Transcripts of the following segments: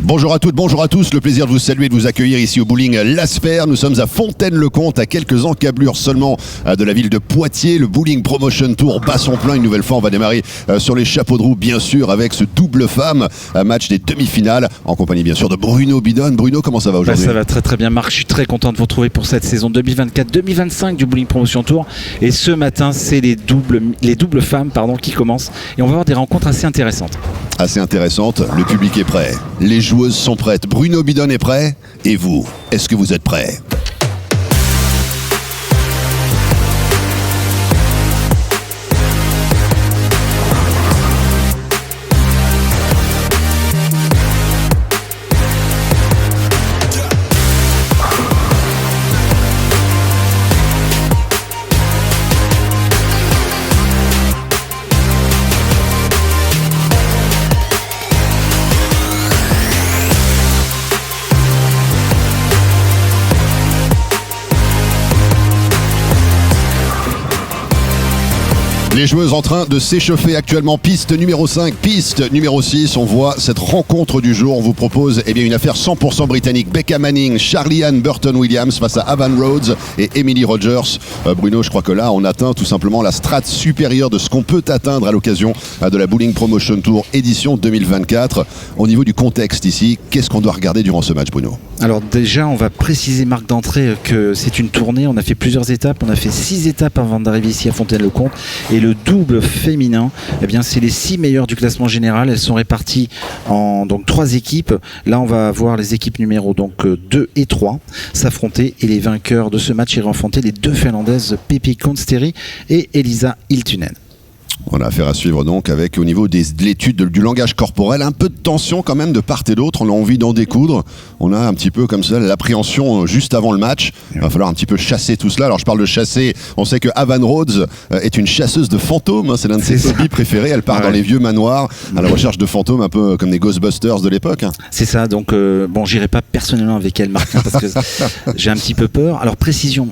Bonjour à toutes, bonjour à tous, le plaisir de vous saluer et de vous accueillir ici au bowling La Sphère. Nous sommes à Fontaine-le-Comte, à quelques encablures seulement de la ville de Poitiers. Le Bowling Promotion Tour bat son plein une nouvelle fois. On va démarrer sur les chapeaux de roue, bien sûr, avec ce double femme match des demi-finales, en compagnie bien sûr de Bruno Bidon. Bruno, comment ça va aujourd'hui? Ça va très très bien, Marc. Je suis très content de vous retrouver pour cette saison 2024-2025 du Bowling Promotion Tour. Et ce matin, c'est les doubles femmes qui commencent. Et on va avoir des rencontres assez intéressantes. Assez intéressante, le public est prêt, les joueuses sont prêtes, Bruno Bidon est prêt, et vous, est-ce que vous êtes prêts? Les joueuses en train de s'échauffer actuellement. Piste numéro 5, piste numéro 6. On voit cette rencontre du jour. On vous propose une affaire 100% britannique. Becca Manning, Charlie-Anne Burton-Williams face à Avan Rhodes et Emily Rogers. Bruno, je crois que là, on atteint tout simplement la strate supérieure de ce qu'on peut atteindre à l'occasion de la Bowling Promotion Tour édition 2024. Au niveau du contexte ici, qu'est-ce qu'on doit regarder durant ce match, Bruno? Alors déjà, on va préciser, Marc, d'entrée que c'est une tournée. On a fait plusieurs étapes. On a fait 6 étapes avant d'arriver ici à Fontaine-le-Comte. Et le double féminin, c'est les 6 meilleurs du classement général. Elles sont réparties en 3 équipes. Là, on va voir les équipes numéro 2 et 3 s'affronter. Et les vainqueurs de ce match iront affronter les 2 Finlandaises, Pippi Konsteri et Elisa Hiltunen. On a affaire à suivre donc avec, au niveau de l'étude du langage corporel, un peu de tension quand même de part et d'autre. On a envie d'en découdre. On a un petit peu comme ça l'appréhension juste avant le match. Il va falloir un petit peu chasser tout cela. Alors je parle de chasser. On sait que Avan Rhodes est une chasseuse de fantômes. C'est l'un de ses hobbies préférés. Elle part dans les vieux manoirs à la recherche de fantômes, un peu comme des Ghostbusters de l'époque. C'est ça. Donc j'irai pas personnellement avec elle, Marc, parce que j'ai un petit peu peur. Alors précision,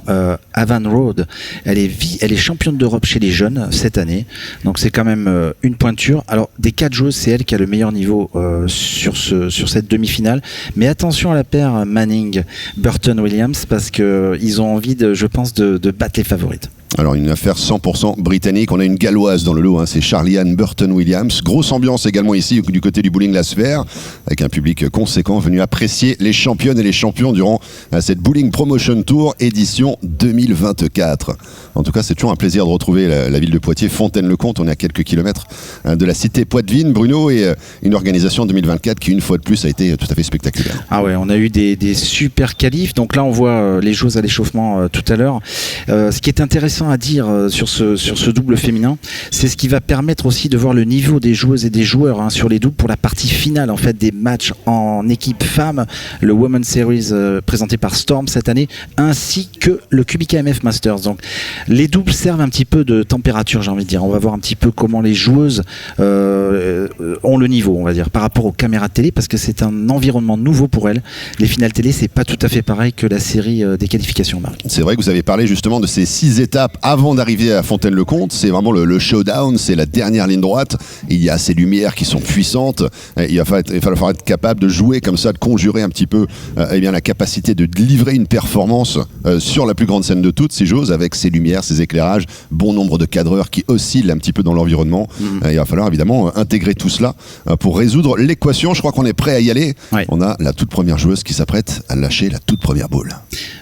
Avan Rhodes, elle est championne d'Europe chez les jeunes cette année. Donc c'est quand même une pointure. Alors des 4 joueuses, c'est elle qui a le meilleur niveau sur cette demi-finale. Mais attention à la paire Manning Burton-Williams, parce qu'ils ont envie de battre les favorites. Alors une affaire 100% britannique. On a une galloise dans le lot, c'est Charlie-Anne Burton-Williams. Grosse ambiance également ici du côté du bowling La Sphère, avec un public conséquent venu apprécier les championnes et les champions durant cette Bowling Promotion Tour édition 2024. En tout cas, c'est toujours un plaisir de retrouver la ville de Poitiers, Fontaine-le-Comte. On est à quelques kilomètres de la cité poitevine, Bruno, et une organisation 2024 qui, une fois de plus, a été tout à fait spectaculaire. Ah ouais, on a eu des super qualifs. Donc là, on voit les joueuses à l'échauffement tout à l'heure. Ce qui est intéressant à dire sur ce double féminin, c'est ce qui va permettre aussi de voir le niveau des joueuses et des joueurs sur les doubles pour la partie finale des matchs en équipe femme, le Women's Series présenté par Storm cette année, ainsi que le QBKMF Masters. Donc les doubles servent un petit peu de température, j'ai envie de dire. On va voir un petit peu comment les joueuses ont le niveau, on va dire, par rapport aux caméras de télé, parce que c'est un environnement nouveau pour elles. Les finales télé, c'est pas tout à fait pareil que la série des qualifications, Marc. C'est vrai que vous avez parlé justement de ces 6 étapes avant d'arriver à Fontaine-le-Comte. C'est vraiment le showdown, c'est la dernière ligne droite. Il y a ces lumières qui sont puissantes. Il va falloir être capable de jouer comme ça, de conjurer un petit peu la capacité de livrer une performance sur la plus grande scène de toutes, si j'ose, avec ces lumières, ces éclairages, bon nombre de cadreurs qui oscillent un petit peu dans l'environnement. Il va falloir évidemment intégrer tout cela pour résoudre l'équation. Je crois qu'on est prêt à y aller. Ouais. On a la toute première joueuse qui s'apprête à lâcher la toute première balle.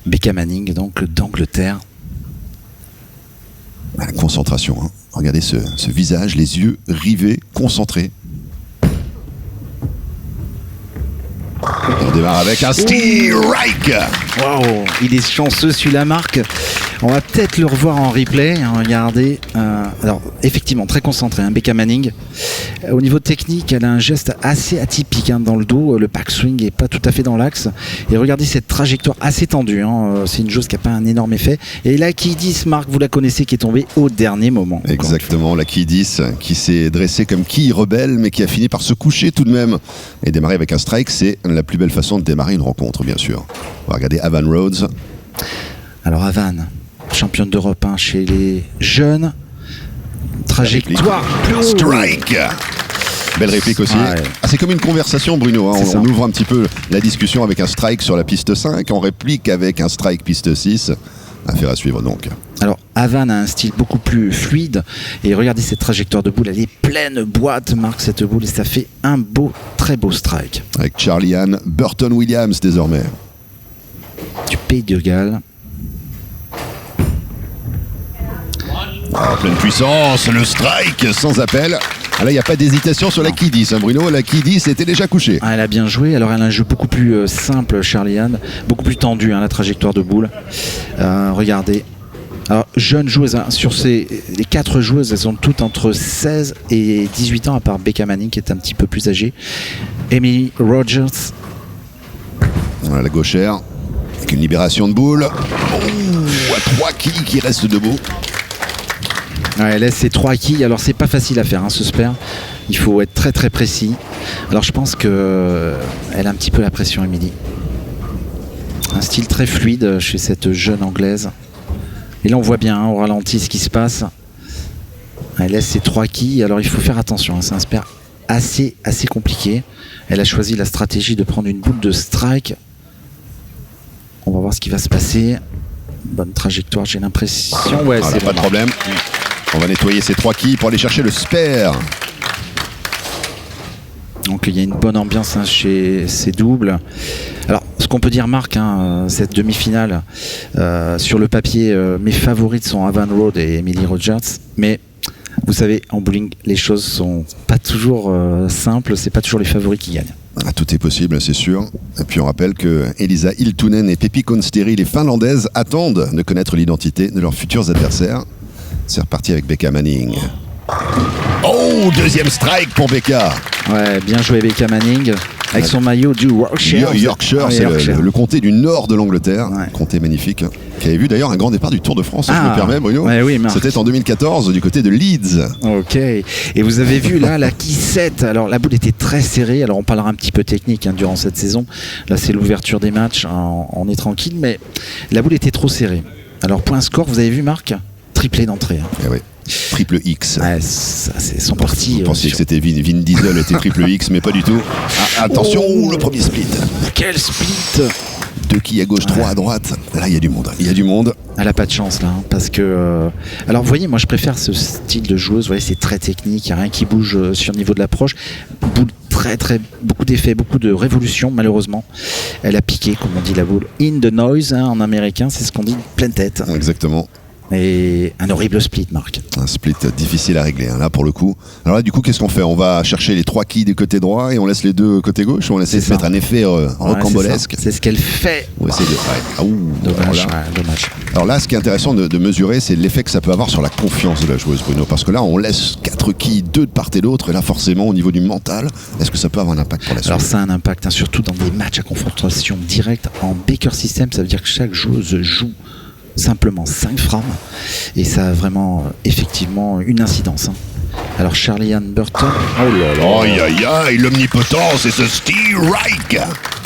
Becca Manning, donc d'Angleterre. La concentration, Regardez ce visage, les yeux rivés, concentrés. On démarre avec un strike. Waouh, il est chanceux celui-là, Marc. On va peut-être le revoir en replay. Regardez. Alors, effectivement, très concentré, Becca Manning. Au niveau technique, elle a un geste assez atypique dans le dos. Le backswing n'est pas tout à fait dans l'axe. Et regardez cette trajectoire assez tendue. C'est une chose qui n'a pas un énorme effet. Et la Kiedis, Marc, vous la connaissez, qui est tombée au dernier moment. Exactement, la Kiedis qui s'est dressée comme quille rebelle, mais qui a fini par se coucher tout de même. Et démarrer avec un strike, c'est la plus belle façon de démarrer une rencontre, bien sûr. On va regarder Avan Rhodes. Alors Avan, championne d'Europe chez les jeunes. Trajectoire plus haut. Strike. Belle réplique aussi. Ouais. Ah, c'est comme une conversation, Bruno. Hein. C'est On ça. ouvre un petit peu la discussion avec un strike sur la piste 5, on réplique avec un strike piste 6. Affaire à suivre donc. Alors, Havane a un style beaucoup plus fluide. Et regardez cette trajectoire de boule. Elle est pleine boîte, Marc, cette boule. Et ça fait un beau, très beau strike. Avec Charlie-Anne Burton-Williams désormais. Du Pays de Galles. En pleine puissance, le strike sans appel. Ah là, il n'y a pas d'hésitation sur la Key 10, hein, Bruno. La Key 10 était déjà couchée. Ah, elle a bien joué. Alors, elle a un jeu beaucoup plus simple, Charlie-Anne. Beaucoup plus tendu, hein, la trajectoire de boule. Regardez. Alors, jeune joueuse, hein, sur les 4 joueuses, elles ont toutes entre 16 et 18 ans, à part Becca Manning, qui est un petit peu plus âgée. Emily Rogers. Voilà, la gauchère. Avec une libération de boule. Oh, à 3 quilles qui restent debout. Ouais, elle laisse ses 3 quilles. Alors, c'est pas facile à faire, hein, ce spare. Il faut être très très précis. Alors, je pense que elle a un petit peu la pression, Emily. Un style très fluide chez cette jeune anglaise. Et là, on voit bien, hein, au ralenti, ce qui se passe. Elle laisse ses 3 quilles. Alors, il faut faire attention. Hein, c'est un spare assez compliqué. Elle a choisi la stratégie de prendre une boule de strike. On va voir ce qui va se passer. Bonne trajectoire, j'ai l'impression. Ouais, Voilà, c'est pas de problème. On va nettoyer ces 3 quilles pour aller chercher le spare. Donc il y a une bonne ambiance, hein, chez ces doubles. Alors ce qu'on peut dire, Marc, hein, cette demi-finale, sur le papier, mes favorites sont Havane Road et Emily Rogers. Mais vous savez, en bowling, les choses sont pas toujours simples. C'est pas toujours les favoris qui gagnent. Ah, tout est possible, c'est sûr. Et puis on rappelle que Elisa Hiltunen et Peppi Konsteri, les Finlandaises, attendent de connaître l'identité de leurs futurs adversaires. C'est reparti avec Becca Manning. Oh, deuxième strike pour Becca. Ouais, bien joué Becca Manning, avec son maillot du Yorkshire. Yorkshire, Ah, c'est Yorkshire. le comté du nord de l'Angleterre. Ouais. Comté magnifique, hein, qui avait vu d'ailleurs un grand départ du Tour de France, si je me permets, Bruno. Ouais, oui, Marc. C'était en 2014 du côté de Leeds. Ok, et vous avez vu là la Key 7, alors la boule était très serrée, alors on parlera un petit peu technique, hein, durant cette saison, là c'est l'ouverture des matchs, on est tranquille, mais la boule était trop serrée. Alors point score, vous avez vu Marc, triplé d'entrée, hein. Eh oui. Triple X. Ouais, ça, c'est son parti. Vous pensiez que c'était Vin Diesel était triple X, mais pas du tout. Ah, attention, le premier split. Quel split! 2 quilles à gauche, 3 à droite. Là, il y a du monde. Il y a du monde. Elle a pas de chance là, hein, parce que... Alors vous voyez, moi je préfère ce style de joueuse, vous voyez, c'est très technique, il n'y a rien qui bouge sur le niveau de l'approche. Boule beaucoup d'effets, beaucoup de révolutions, malheureusement. Elle a piqué, comme on dit la boule. In the noise, hein, en américain, c'est ce qu'on dit, pleine tête. Exactement. Et un horrible split, Marc. Un split difficile à régler, hein, là, pour le coup. Alors là, du coup, qu'est-ce qu'on fait? On va chercher les 3 quilles du côté droit et on laisse les 2 côté gauche, ou on essaie de C'est ça. mettre un effet rocambolesque? C'est ce qu'elle fait. On essaie de... ouais. Ah, ouh, Dommage, alors là, ouais, dommage. alors là, ce qui est intéressant de mesurer, c'est l'effet que ça peut avoir sur la confiance de la joueuse, Bruno. Parce que là, on laisse 4 quilles, 2 de part et d'autre, et là, forcément, au niveau du mental, est-ce que ça peut avoir un impact pour la suite? Alors ça a un impact, hein, surtout dans des matchs à confrontation directe. En Baker System, ça veut dire que chaque joueuse joue simplement 5 frames, et ça a vraiment, effectivement, une incidence, hein. Alors Charlie-Anne Burton, oh là là, Aïe aïe aïe, l'omnipotence et ce Steve Reich.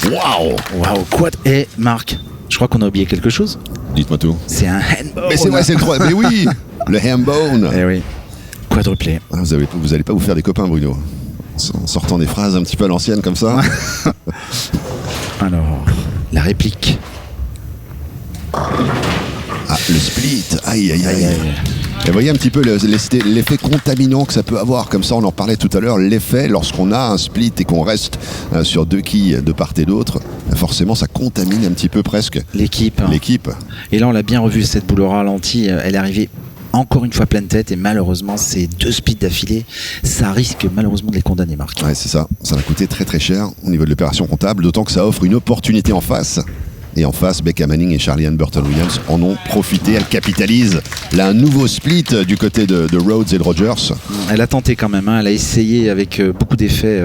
Waouh. waouh, quoi. Et Marc, je crois qu'on a oublié quelque chose. Dites-moi tout. C'est un handball. Mais c'est vrai, c'est le 3. Mais oui, le hambone. Eh oui, quadruplé. Ah, vous allez pas vous faire des copains, Bruno, en sortant des phrases un petit peu à l'ancienne comme ça. Alors, la réplique. Ah, le split. Aïe aïe Aïe, aïe. aïe. Et vous voyez un petit peu l'effet contaminant que ça peut avoir, comme ça on en parlait tout à l'heure, l'effet lorsqu'on a un split et qu'on reste sur 2 quilles de part et d'autre, forcément ça contamine un petit peu presque L'équipe, hein. l'équipe. Et là, on l'a bien revu, cette boule au ralenti. Elle est arrivée encore une fois pleine tête, et malheureusement, ces 2 splits d'affilée, ça risque malheureusement de les condamner, Marc. Ouais, c'est ça. Ça va coûter très très cher au niveau de l'opération comptable, d'autant que ça offre une opportunité en face. Et en face, Becca Manning et Charlie-Anne Burton-Williams en ont profité. Elle capitalise. Là, un nouveau split du côté de Rhodes et de Rogers. Elle a tenté quand même, hein. Elle a essayé avec beaucoup d'effets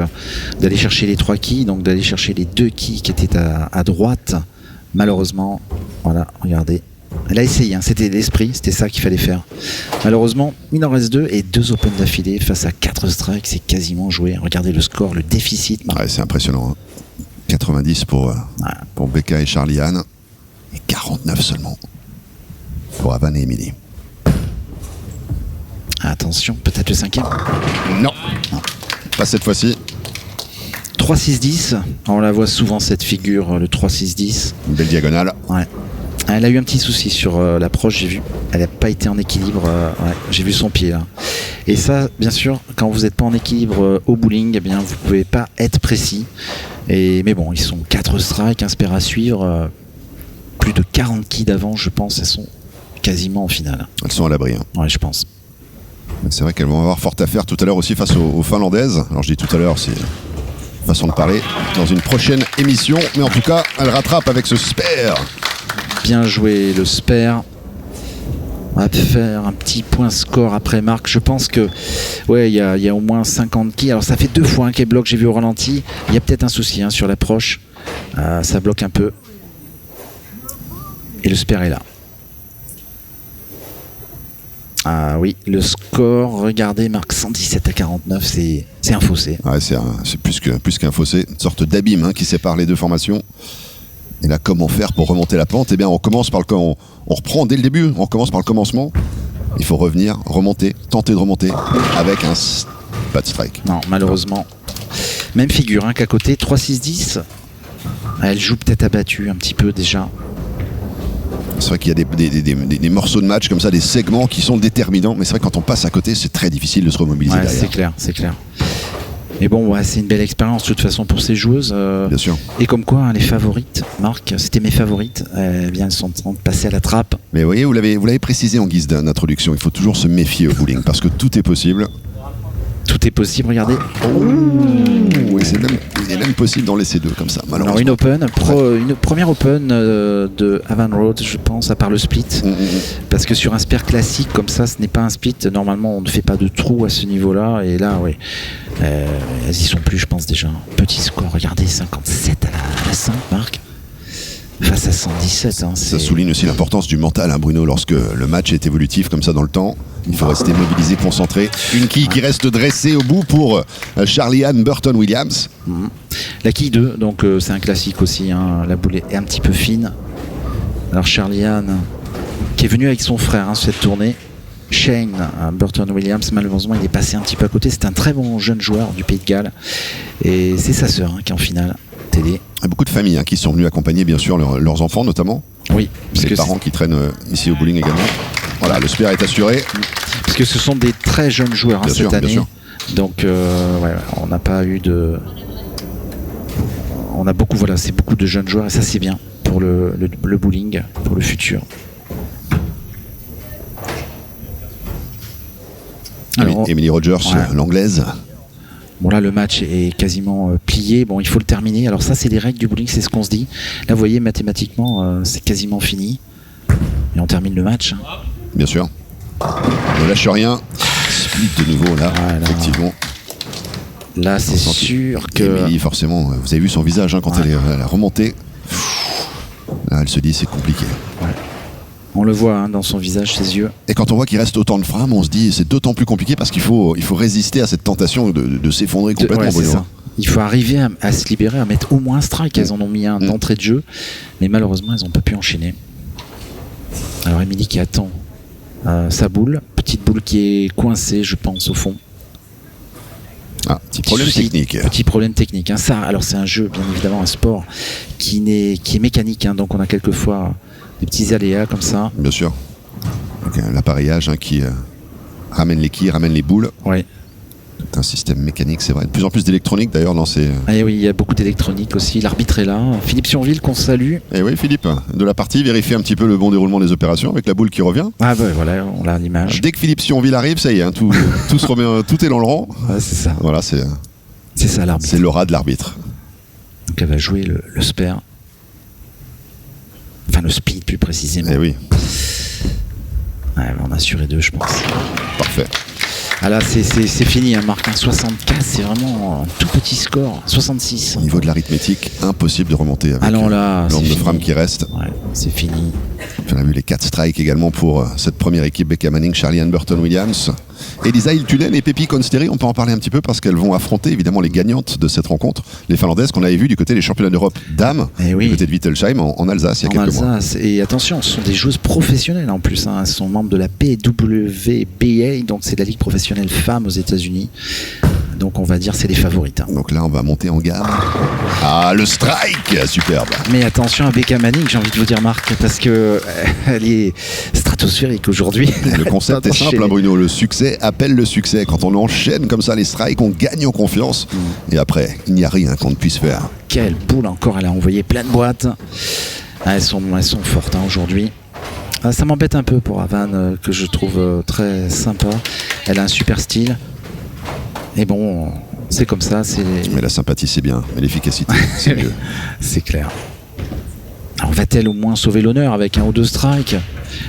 d'aller chercher les 3 quilles, donc d'aller chercher les 2 quilles qui étaient à droite. Malheureusement, voilà, regardez. Elle a essayé, hein. C'était l'esprit, c'était ça qu'il fallait faire. Malheureusement, il en reste 2 et 2 open d'affilée face à 4 strikes, c'est quasiment joué. Regardez le score, le déficit. Ouais, c'est impressionnant, hein. 90 pour Becca et Charlie-Anne. Et 49 seulement pour Havane et Emily. Attention, peut-être le 5e. Non. pas cette fois-ci. 3-6-10. On la voit souvent cette figure, le 3-6-10. Une belle diagonale. Ouais. Elle a eu un petit souci sur l'approche, j'ai vu. Elle n'a pas été en équilibre. Ouais, j'ai vu son pied là. Et ça, bien sûr, quand vous n'êtes pas en équilibre au bowling, eh bien, vous ne pouvez pas être précis. Mais bon, ils sont 4 strikes, un spare à suivre. Plus de 40 quilles d'avance, je pense. Elles sont quasiment en finale. Elles sont à l'abri. Hein. Ouais, je pense. C'est vrai qu'elles vont avoir fort à faire tout à l'heure aussi face aux Finlandaises. Alors je dis tout à l'heure, c'est façon de parler dans une prochaine émission. Mais en tout cas, elles rattrapent avec ce spare. Bien joué le spare. On va faire un petit point score après Marc. Je pense que ouais, il y a au moins 50 quilles. Alors ça fait 2 fois qu'elle bloque, j'ai vu au ralenti. Il y a peut-être un souci sur l'approche. Ça bloque un peu. Et le spare est là. Ah oui, le score, regardez Marc, 117 à 49, c'est un fossé. Ouais, c'est plus qu'un fossé, une sorte d'abîme qui sépare les deux formations. Et là, comment faire pour remonter la pente? Eh bien, on reprend dès le début, on commence par le commencement. Il faut revenir, remonter, tenter de remonter avec pas de strike. Non, malheureusement. Même figure qu'à côté, 3-6-10. Elle joue peut-être abattue un petit peu déjà. C'est vrai qu'il y a des morceaux de match comme ça, des segments qui sont déterminants. Mais c'est vrai que quand on passe à côté, c'est très difficile de se remobiliser derrière. C'est clair. Mais bon, ouais, c'est une belle expérience de toute façon pour ces joueuses. Bien sûr. Et comme quoi, les favorites, Marc, c'était mes favorites. Elles sont en train de passer à la trappe. Mais vous voyez, vous l'avez précisé en guise d'introduction. Il faut toujours se méfier au bowling parce que tout est possible. Tout est possible, regardez. Oui, il est même possible d'en laisser 2 comme ça, malheureusement. Alors une première open de Haven Road, je pense, à part le split. Parce que sur un spare classique comme ça, ce n'est pas un split. Normalement, on ne fait pas de trou à ce niveau-là. Et là, oui, elles y sont plus, je pense déjà. Petit score, regardez, 57 à la 5, Marc. Face à 117. Ça souligne aussi l'importance du mental, Bruno, lorsque le match est évolutif comme ça dans le temps. Il faut rester mobilisé, concentré. Une quille qui reste dressée au bout pour Charlie-Anne Burton-Williams. La quille 2, donc c'est un classique aussi. La boule est un petit peu fine. Alors Charlie-Anne, qui est venu avec son frère cette tournée. Shane Burton-Williams, malheureusement, il est passé un petit peu à côté. C'est un très bon jeune joueur du Pays de Galles. Et c'est sa sœur qui est en finale. Télé. Il y a beaucoup de familles qui sont venues accompagner bien sûr leurs enfants notamment. Oui. Les parents qui traînent ici au bowling également. Voilà, le spare est assuré. Parce que ce sont des très jeunes joueurs cette année. Bien sûr. Donc on n'a pas eu de... On a beaucoup, c'est beaucoup de jeunes joueurs et ça c'est bien pour le bowling, pour le futur. Emily Rogers, l'anglaise. Bon là le match est quasiment plié, bon il faut le terminer, alors ça c'est les règles du bowling, c'est ce qu'on se dit. Là vous voyez mathématiquement c'est quasiment fini et on termine le match. Bien sûr, ne lâche rien, split de nouveau là, effectivement. Là c'est sûr que... Emily forcément, vous avez vu son visage quand elle a remonté, là elle se dit c'est compliqué. On le voit dans son visage, ses yeux. Et quand on voit qu'il reste autant de frames, on se dit c'est d'autant plus compliqué parce qu'il faut résister à cette tentation de s'effondrer complètement. C'est ça. Il faut arriver à se libérer, à mettre au moins un strike. Elles en ont mis un d'entrée de jeu, mais malheureusement elles n'ont pas pu enchaîner. Alors Émilie qui attend sa boule, petite boule qui est coincée, je pense, au fond. Petit problème technique. Petit problème technique. Ça, alors c'est un jeu, bien évidemment, un sport qui est mécanique, donc on a quelquefois des petits aléas comme ça. Bien sûr. Donc, l'appareillage qui ramène les quilles, ramène les boules. Oui. C'est un système mécanique, c'est vrai. De plus en plus d'électronique d'ailleurs dans ces... oui, il y a beaucoup d'électronique aussi. L'arbitre est là. Philippe Sionville qu'on salue. Et oui, Philippe, de la partie, vérifier un petit peu le bon déroulement des opérations avec la boule qui revient. Voilà, on a l'image. Dès que Philippe Sionville arrive, ça y est, tout se remet, tout est dans le rang. C'est ça. Voilà, c'est ça l'arbitre. C'est l'aura de l'arbitre. Donc elle va jouer le spare. Enfin le speed plus précisément. Oui. On a assuré 2 je pense. Parfait. Là c'est fini, Marc. 64 c'est vraiment un tout petit score. 66. Au niveau de l'arithmétique, impossible de remonter avec le nombre de frames qui reste. C'est fini. On a vu les 4 strikes également pour cette première équipe. Becca Manning, Charlie-Anne Burton-Williams, Elisa Hiltunen et Pepi Konsteri. On peut en parler un petit peu parce qu'elles vont affronter évidemment les gagnantes de cette rencontre, les Finlandaises qu'on avait vues du côté des championnats d'Europe dames, du côté de Wittelsheim en Alsace il y a quelques mois. Et attention, ce sont des joueuses professionnelles en plus. Elles sont membres de la PWBA, donc c'est la ligue professionnelle femmes aux États-Unis. Donc on va dire c'est les favorites. Donc là, on va monter en gamme. Ah, le strike, superbe. Mais attention à Becca Manning, j'ai envie de vous dire, Marc, parce que elle est stratosphérique aujourd'hui. Le concept est simple, hein, Bruno. Le succès appelle le succès. Quand on enchaîne comme ça les strikes, on gagne en confiance. Et après, il n'y a rien qu'on ne puisse faire. Quelle boule encore, elle a envoyé plein de boîtes. Elles sont fortes aujourd'hui. Ça m'embête un peu pour Havane, que je trouve très sympa. Elle a un super style. Et bon, c'est comme ça. Mais la sympathie, c'est bien. Mais l'efficacité, c'est mieux. C'est clair. Alors va-t-elle au moins sauver l'honneur avec un ou deux strikes?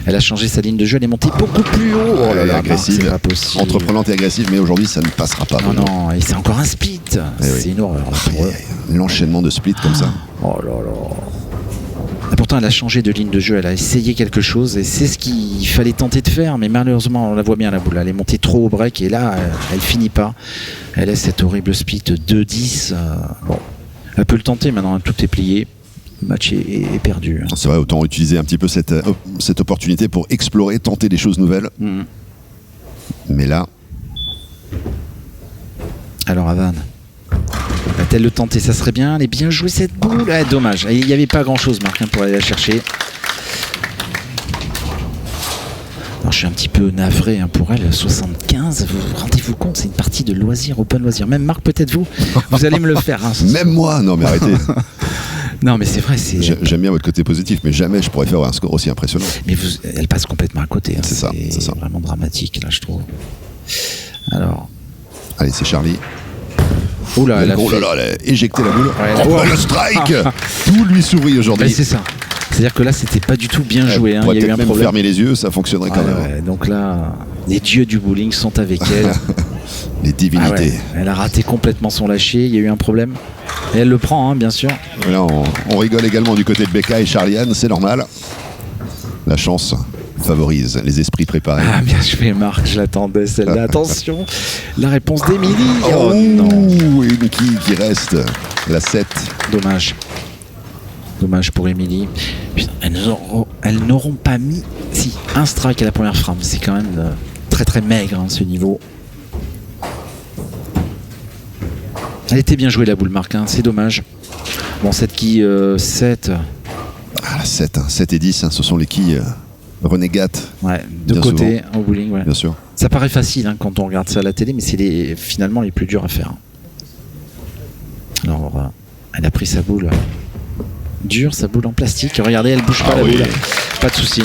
Elle a changé sa ligne de jeu, elle est montée beaucoup plus haut. Oh là elle est là, agressive, c'est pas possible. entreprenante et agressive, mais aujourd'hui, ça ne passera pas. Non, non, et c'est encore un split. C'est une horreur. Là, pour eux. L'enchaînement de splits comme ça. Oh là là. Et pourtant, elle a changé de ligne de jeu, elle a essayé quelque chose, et c'est ce qu'il fallait tenter de faire, mais malheureusement, on la voit bien la boule, elle est montée trop au break, et là, elle finit pas. Elle laisse cette horrible split 2-10. Bon, elle peut le tenter maintenant, tout est plié. Le match est perdu. C'est vrai, autant utiliser un petit peu cette opportunité pour explorer, tenter des choses nouvelles. Mais là... Alors, Havane, va-t-elle le tenter? Ça serait bien. Elle est bien jouée cette boule. Ah, dommage. Il n'y avait pas grand-chose, Marc, pour aller la chercher. Alors, je suis un petit peu navré pour elle. 75, rendez-vous compte, c'est une partie de loisir, open loisir. Même Marc, peut-être vous allez me le faire. Hein, Même moi, non mais arrêtez. Non mais c'est vrai, j'aime bien votre côté positif, mais jamais je pourrais faire un score aussi impressionnant. Mais elle passe complètement à côté. Hein. C'est ça. Vraiment dramatique là, je trouve. Alors. Allez, c'est Charlie. Oula, elle a éjecté la boule. Ouais, le strike. Tout lui sourit aujourd'hui. C'est ça. C'est-à-dire que là, c'était pas du tout bien joué. On il y a eu un même problème. Fermer les yeux, ça fonctionnerait quand même. Ouais, donc là, les dieux du bowling sont avec elle. Les divinités. Elle a raté complètement son lâcher. Il y a eu un problème. Et elle le prend, bien sûr. Et là, on rigole également du côté de Becca et Charliane, c'est normal. La chance favorise les esprits préparés. Ah, bien joué, Marc, je l'attendais celle-là. Attention, la réponse d'Emilie. Oh non. Une qui reste, la 7. Dommage pour Émilie. Elles n'auront pas mis un strike à la première frame. C'est quand même très très maigre ce niveau. Elle était bien jouée la boule, Marc, c'est dommage. Bon, cette qui 7. Ah, la 7, 7 et 10, ce sont les quilles renégates. Ouais, de côté au bowling, ouais. Bien sûr. Ça paraît facile quand on regarde ça à la télé, mais c'est finalement les plus durs à faire. Alors, elle a pris sa boule dure, sa boule en plastique. Regardez, elle bouge pas la boule. Pas de souci.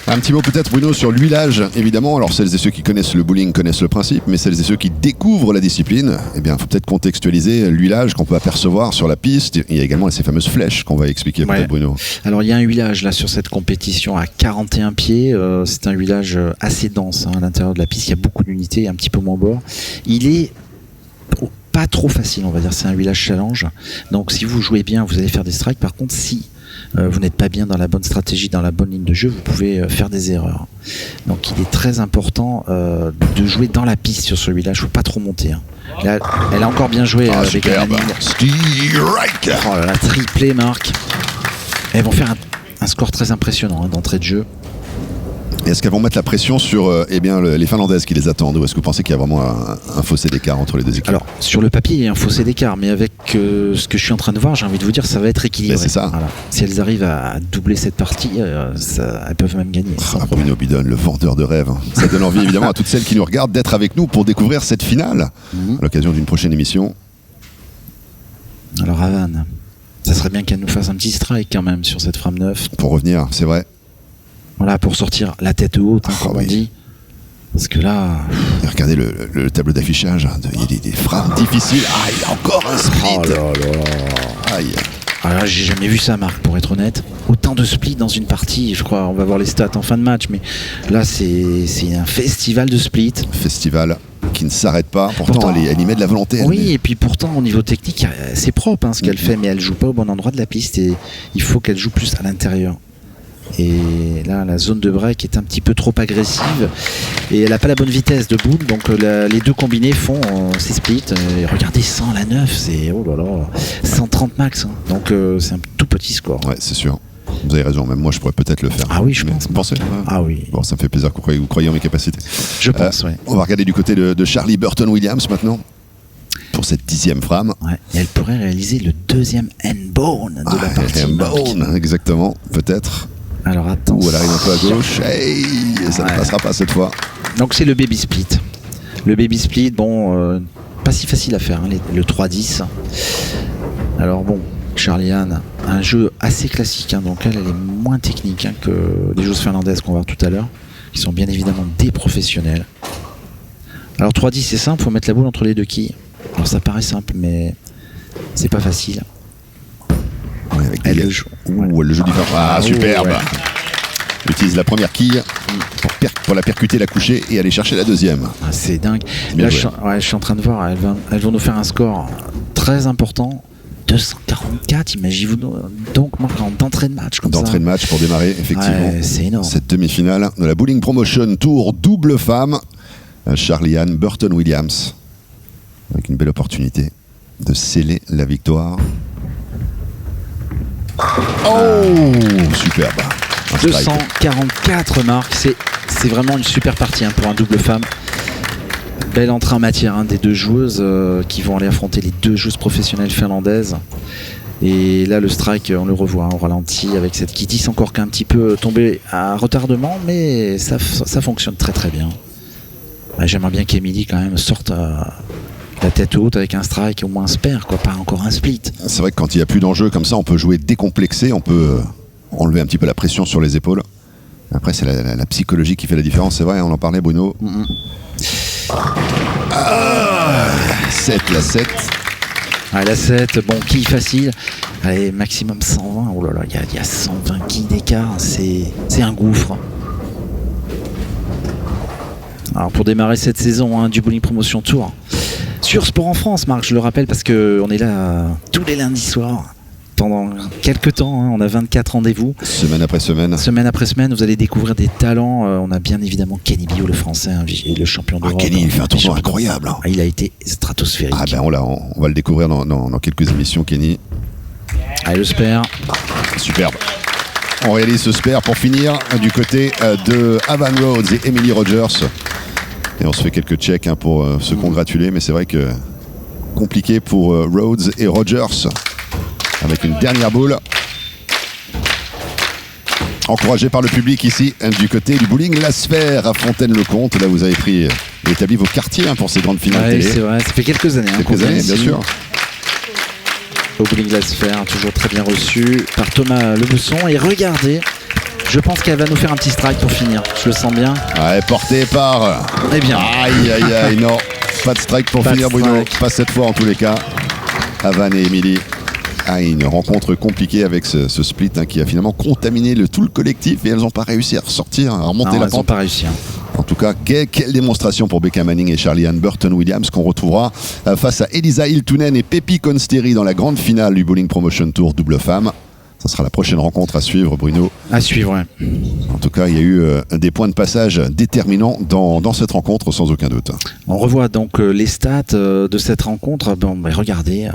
Un petit mot peut-être, Bruno, sur l'huilage, évidemment. Alors celles et ceux qui connaissent le bowling connaissent le principe, mais celles et ceux qui découvrent la discipline, eh bien, il faut peut-être contextualiser l'huilage qu'on peut apercevoir sur la piste. Il y a également ces fameuses flèches qu'on va expliquer peut-être, Bruno. Alors il y a un huilage là sur cette compétition à 41 pieds. C'est un huilage assez dense à l'intérieur de la piste. Il y a beaucoup d'unités, un petit peu moins bord. Il est pas trop facile, on va dire. C'est un huilage challenge. Donc si vous jouez bien, vous allez faire des strikes. Par contre, si vous n'êtes pas bien dans la bonne stratégie, dans la bonne ligne de jeu, vous pouvez faire des erreurs. Donc il est très important de jouer dans la piste sur ce huilage. Il ne faut pas trop monter. Là, elle a encore bien joué avec Manning. Oh là là, triplé, Marc. Elles vont faire un score très impressionnant d'entrée de jeu. Et est-ce qu'elles vont mettre la pression sur les Finlandaises qui les attendent, ou est-ce que vous pensez qu'il y a vraiment un fossé d'écart entre les deux équipes? Alors, sur le papier, il y a un fossé d'écart, mais avec ce que je suis en train de voir, j'ai envie de vous dire, ça va être équilibré. C'est ça. Voilà. Si elles arrivent à doubler cette partie, elles peuvent même gagner. Bruno Bidon, le vendeur de rêves. Ça donne envie évidemment à toutes celles qui nous regardent d'être avec nous pour découvrir cette finale à l'occasion d'une prochaine émission. Alors, Havane, ça serait bien qu'elle nous fasse un petit strike quand même sur cette frame 9. Pour revenir, c'est vrai. Voilà, pour sortir la tête haute, comme on dit. Parce que là... Et regardez le tableau d'affichage. Il y a des frappes difficiles. Ah, il y a encore un split. Oh là là. Aïe. Alors, j'ai jamais vu ça, Marc, pour être honnête. Autant de splits dans une partie, je crois. On va voir les stats en fin de match. Mais là, c'est un festival de splits. Festival qui ne s'arrête pas. Pourtant elle y met de la volonté. Oui, et puis pourtant, au niveau technique, c'est propre ce qu'elle fait. Mais elle joue pas au bon endroit de la piste. Et il faut qu'elle joue plus à l'intérieur. Et là, la zone de break est un petit peu trop agressive et elle n'a pas la bonne vitesse de boule. Donc les deux combinés font ces splits. Et regardez, 100 la 9, c'est 130 max. Donc c'est un tout petit score. Ouais, c'est sûr. Vous avez raison, même moi je pourrais peut-être le faire. Ah oui, je pense. Vous pensez? Ah oui. Bon, ça me fait plaisir que vous croyez en mes capacités. Je pense, oui. On va regarder du côté de Charlie Burton-Williams maintenant, pour cette 10e frame. Ouais. Et elle pourrait réaliser le deuxième handbone de la partie. Handbone, exactement, peut-être. Alors attends. Ou elle arrive un peu à gauche. Hey, ça ne passera pas cette fois. Donc c'est le baby split. Le baby split, bon, pas si facile à faire, hein, le 3-10. Alors bon, Charlie-Anne, un jeu assez classique, hein, donc elle est moins technique hein, que les joueuses finlandaises qu'on va voir tout à l'heure, qui sont bien évidemment des professionnels. Alors 3-10 c'est simple, il faut mettre la boule entre les deux quilles. Alors ça paraît simple, mais c'est pas facile. Ouais, avec Elle le joue. Ouh, elle le joue différent. Ah, superbe. Ouais. Utilise la première quille pour la percuter, la coucher et aller chercher la deuxième. Ah, c'est dingue. Bien Là, joué. je suis en train de voir, elles vont nous faire un score très important. 244, imaginez-vous donc Marc, d'entrée de match comme ça. D'entrée de match pour démarrer, effectivement. Ouais, c'est énorme. Cette demi-finale de la Bowling Promotion Tour double femme. Charlie-Anne Burton-Williams. Avec une belle opportunité de sceller la victoire. Oh, superbe. Un strike. 244 marques, c'est vraiment une super partie hein, pour un double femme. Belle entrée en matière hein, des deux joueuses qui vont aller affronter les deux joueuses professionnelles finlandaises. Et là le strike on le revoit hein, au ralenti avec cette Kitty, c'est encore qu'un petit peu tombé à retardement, mais ça fonctionne très très bien. J'aimerais bien qu'Emily quand même sorte la tête haute avec un strike, au moins un spare, quoi, pas encore un split. C'est vrai que quand il n'y a plus d'enjeu comme ça, on peut jouer décomplexé, on peut enlever un petit peu la pression sur les épaules. Après, c'est la psychologie qui fait la différence, c'est vrai, on en parlait, Bruno. 7, la 7. Ah, la 7, bon, quille facile. Allez, maximum 120. Oh là là, il y a 120 quilles d'écart, c'est un gouffre. Alors pour démarrer cette saison hein, du Bowling Promotion Tour sur Sport en France, Marc, je le rappelle parce qu'on est là tous les lundis soirs pendant quelques temps, hein, on a 24 rendez-vous. Semaine après semaine. Semaine après semaine, vous allez découvrir des talents. On a bien évidemment Kenny Bio, le français, hein, le champion d'Europe. Kenny, il fait un tournoi incroyable. Ah, il a été stratosphérique. Ah ben on va le découvrir dans quelques émissions, Kenny. Allez, le spare. Superbe. On réalise ce spare pour finir du côté de Avan Rhodes et Emily Rogers. Et on se fait quelques checks hein, pour se congratuler, mais c'est vrai que compliqué pour Rhodes et Rogers. Avec une dernière boule. Encouragé par le public ici, du côté du bowling La Sphère à Fontaine-le-Comte. Là, vous avez établi vos quartiers hein, pour ces grandes finales télé. C'est vrai, ça fait quelques années. Quelques années, bien sûr. Au bowling La Sphère, toujours très bien reçu par Thomas Lebesson. Et regardez, je pense qu'elle va nous faire un petit strike pour finir. Je le sens bien. Ouais, porté par... Eh bien. Aïe, aïe, aïe, non. Pas de strike pour finir, Bruno. Pas cette fois, en tous les cas. Avan et Emily. Une rencontre compliquée avec ce split hein, qui a finalement contaminé tout le collectif et elles n'ont pas réussi à ressortir, à remonter la pente. Elles n'ont pas réussi. Hein. En tout cas, quelle démonstration pour Becca Manning et Charlie-Anne Burton-Williams qu'on retrouvera face à Elisa Hiltunen et Pepi Konsteri dans la grande finale du Bowling Promotion Tour double femme. Ça sera la prochaine rencontre à suivre, Bruno. À suivre, ouais. En tout cas, il y a eu des points de passage déterminants dans cette rencontre, sans aucun doute. On revoit donc les stats de cette rencontre. Bon, regardez...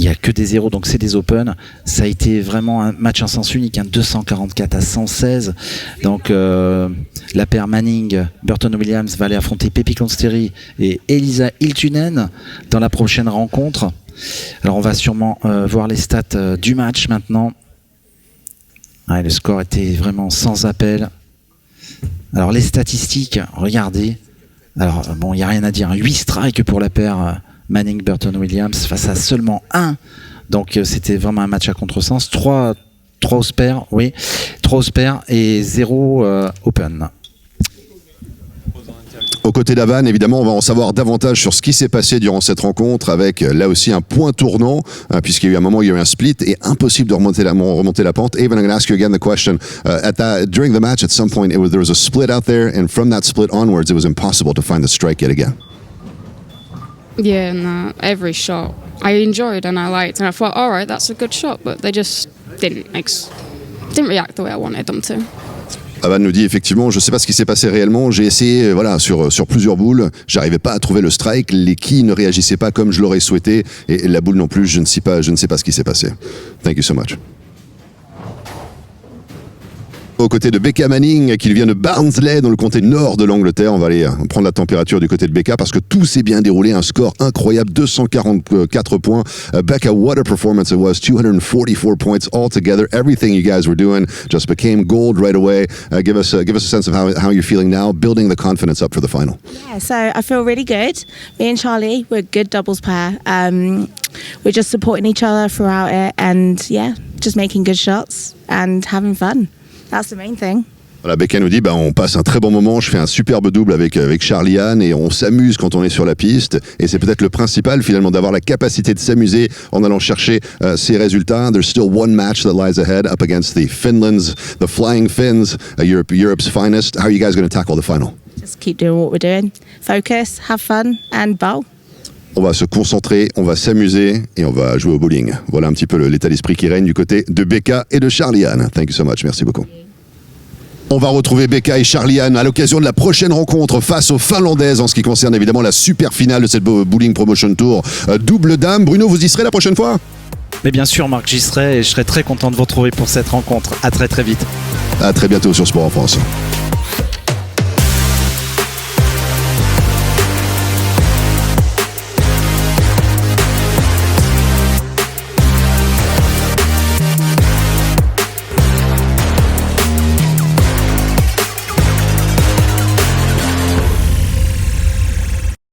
Il n'y a que des zéros, donc c'est des open. Ça a été vraiment un match en sens unique, hein, 244 à 116. Donc la paire Manning, Burton-Williams va aller affronter Pepi Konsteri et Elisa Hiltunen dans la prochaine rencontre. Alors on va sûrement voir les stats du match maintenant. Ouais, le score était vraiment sans appel. Alors les statistiques, regardez. Alors bon, il n'y a rien à dire, hein. 8 strikes pour la paire Manning Burton-Williams face à seulement 1. Donc c'était vraiment un match à contresens. 3 au spare, oui. 3 au spare et 0 open. Aux côtés d'Avan, évidemment, on va en savoir davantage sur ce qui s'est passé durant cette rencontre avec là aussi un point tournant, puisqu'il y a eu un moment où il y a eu un split et impossible de remonter la pente. Evan, I'm going to ask you again the question. During the match, at some point, there was a split out there, and from that split onwards, it was impossible to find the strike yet again. Yeah, and every shot I enjoyed and I liked, and I thought, all right, that's a good shot, but they just didn't react the way I wanted them to. Avan nous dit effectivement, je ne sais pas ce qui s'est passé réellement, j'ai essayé voilà, sur plusieurs boules, j'arrivais pas à trouver le strike, les quilles ne réagissaient pas comme je l'aurais souhaité, et la boule non plus, je ne sais pas ce qui s'est passé. Thank you so much. Aux côtés de Becca Manning, qui vient de Barnsley, dans le comté nord de l'Angleterre. On va aller prendre la température du côté de Becca parce que tout s'est bien déroulé. Un score incroyable, 244 points. Becca, what a performance it was. 244 points altogether. Everything you guys were doing just became gold right away. Give us a sense of how you're feeling now, building the confidence up for the final. Yeah, so I feel really good. Me and Charlie, we're a good doubles pair. We're just supporting each other throughout it and yeah, just making good shots and having fun. That's the main thing. Voilà, Becca nous dit, on passe un très bon moment, je fais un superbe double avec Charlie-Anne et on s'amuse quand on est sur la piste. Et c'est peut-être le principal finalement, d'avoir la capacité de s'amuser en allant chercher ces résultats. There's still one match that lies ahead up against the Finlands, the Flying Finns, Europe's finest. How are you guys going to tackle the final? Just keep doing what we're doing. Focus, have fun and bowl. On va se concentrer, on va s'amuser et on va jouer au bowling. Voilà un petit peu l'état d'esprit qui règne du côté de Becca et de Charlie-Anne. Thank you so much, merci beaucoup. On va retrouver Becca et Charlie-Anne à l'occasion de la prochaine rencontre face aux Finlandaises en ce qui concerne évidemment la super finale de cette Bowling Promotion Tour double dame. Bruno, vous y serez la prochaine fois? Mais bien sûr, Marc, j'y serai et je serai très content de vous retrouver pour cette rencontre. À très très vite. À très bientôt sur Sport en France.